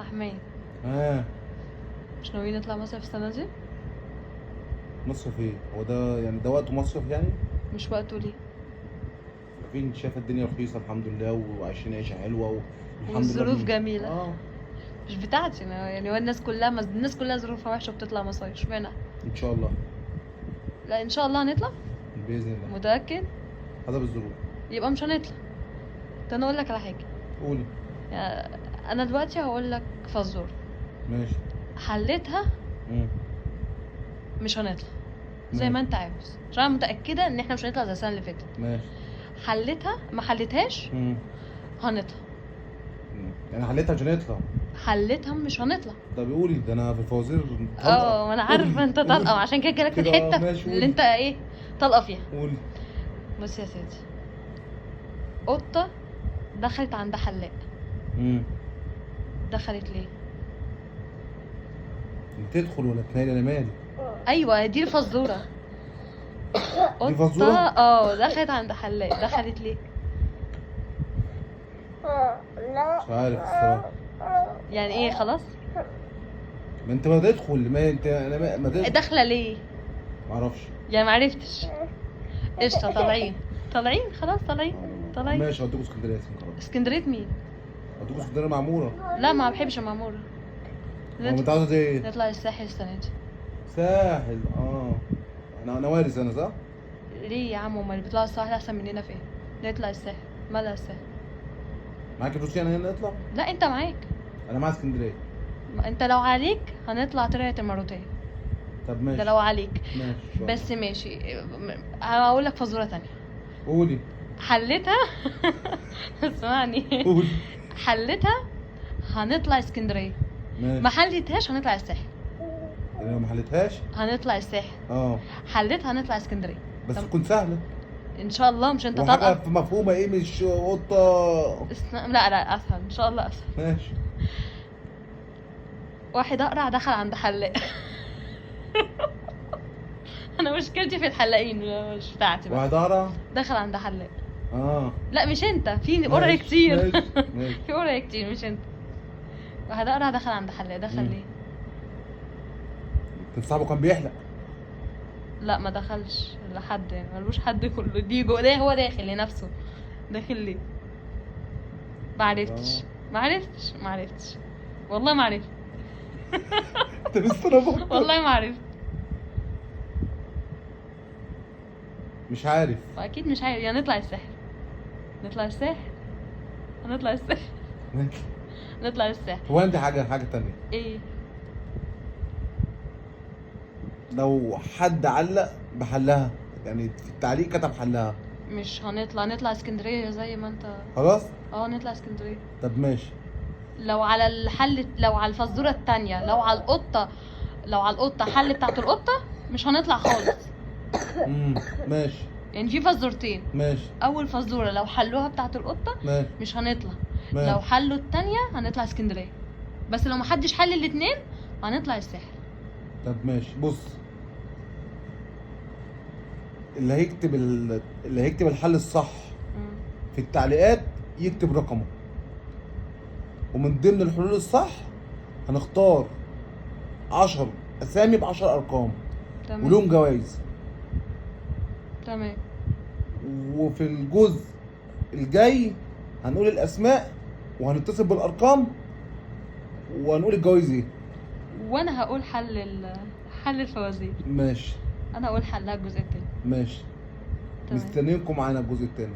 حماية. مش ناويين نطلع مصيف السنة دي؟ مصيف ايه؟ هو ده يعني ده وقته مصيف يعني؟ مش وقته ليه؟ فين شايفه الدنيا رخيصه الحمد لله وعايشين عيشه حلوه والحمد لله والظروف جميلة. اه مش بتاعتي أنا، يعني هو الناس كلها ظروفها وحشة وبتطلع مصايف، اشمعنى؟ ان شاء الله. لا ان شاء الله هنطلع. باذن الله. متأكد؟ حسب الظروف. يبقى مش هنطلع. ده انا اقول لك على حاجة. قولي. يعني انا دلوقتي هقول لك فزورة. ماشي. حلتها مش هنطلع زي ماشي. ما انت عاوز، عشان انا متأكدة ان احنا مش هنطلع زي السنة اللي فاتت. ماشي. حلتها ما حلتهاش هنطلع. يعني حليتها عشان يطلع. حلتها مش هنطلع. طب قولي، ده انا في الفوازير ما انا عارفه انت طلقه، عشان كده جالك في كده الحته ماشي، اللي انت ايه طلقه فيها. قولي. بص يا سيدي، قطه دخلت عند حلاق. دخلت ليه؟ تدخل ولا تنادي؟ انا مالي. ايوه دي الفزوره. دي فزوره؟ دخلت عند حلاق، دخلت ليه؟ مش عارف الصراحه. يعني ايه خلاص؟ ما انت ما تدخل، ما انت انا ما تدخل. داخله ليه؟ معرفش. يعني معرفتش. قشطه، طالعين خلاص، طالعين. ماشي، هوديكوا اسكندريه خلاص. اسكندريه مين؟ هوديكوا اسكندريه معموره. لا ما بحبش معموره. هو انت عاوز ايه؟ نطلع الساحل السنه دي. ساحل؟ انا وارث انا صح؟ ليه يا عم؟ هما اللي بيطلعوا الساحل احسن مننا فين؟ نطلع الساحل. مالها الساحل؟ معاك فلوس يعني هنا نطلع؟ لا انت معاك. انا معايا اسكندريه. انت لو عليك هنطلع طلعة المروتية. طب ماشي. ده لو عليك. ماشي. بس ماشي. هقول لك فزوره تانية. قولي. حلتها. اسمعني. قولي. حلتها هنطلع اسكندريه. ماشي. ما حلتهاش هنطلع الساحل. لو ما حلتهاش هنطلع الساحل. حلتها هنطلع اسكندريه. بس تكون سهله ان شاء الله. مش انت وحاجه طالقه مفهومه، ايه مش قطه. لا اسهل ان شاء الله، اسهل. ماشي. واحد اقرع دخل عند حلاق. انا مشكلتي في الحلاقين، مش بتاعتي بقى. واحد اقرع دخل عند حلاق. لا مش انت، في قرع كتير. ماشي. في قرع كتير، مش انت. واحد اقرع دخل عند حلاق. دخل ليه؟ كان صاحبه كان بيحلق. لا ما دخلش لحد، يعني ملوش حد، كله دي جو ده، هو داخل لنفسه. داخل ليه؟ معرفتش والله ما عرفت. انت لسه رابط؟ والله ما عرفت. مش عارف. واكيد مش عارف. يعني نطلع الساحل. هنطلع الساحل. هو عندي حاجه تانية. ايه؟ لو حد علق بحلها، يعني في التعليق كتب حلها. مش نطلع اسكندريه زي ما انت. خلاص. نطلع اسكندريه. طب ماشي. لو على الفزوره التانية، لو على القطه حل بتاعت القطه، مش هنطلع خالص. ماشي. يعني في فزورتين. ماشي. اول فزوره لو حلوها بتاعت القطه ماشي. مش هنطلع. ماشي. لو حلوا التانية هنطلع اسكندريه. بس لو محدش حل الاتنين هنطلع الساحل. طب ماشي. بص، اللي هيكتب الحل الصح في التعليقات يكتب رقمه، ومن ضمن الحلول الصح هنختار 10 اسامي ب10 ارقام. تمام. ولهم جوائز. تمام. وفي الجزء الجاي هنقول الاسماء وهنتصل بالارقام وهنقول الجوائز ايه. وانا هقول حل الفوازير. ماشي. انا هقول حلها الجزء التاني. ماشي. مستنيكم معانا الجزء التاني.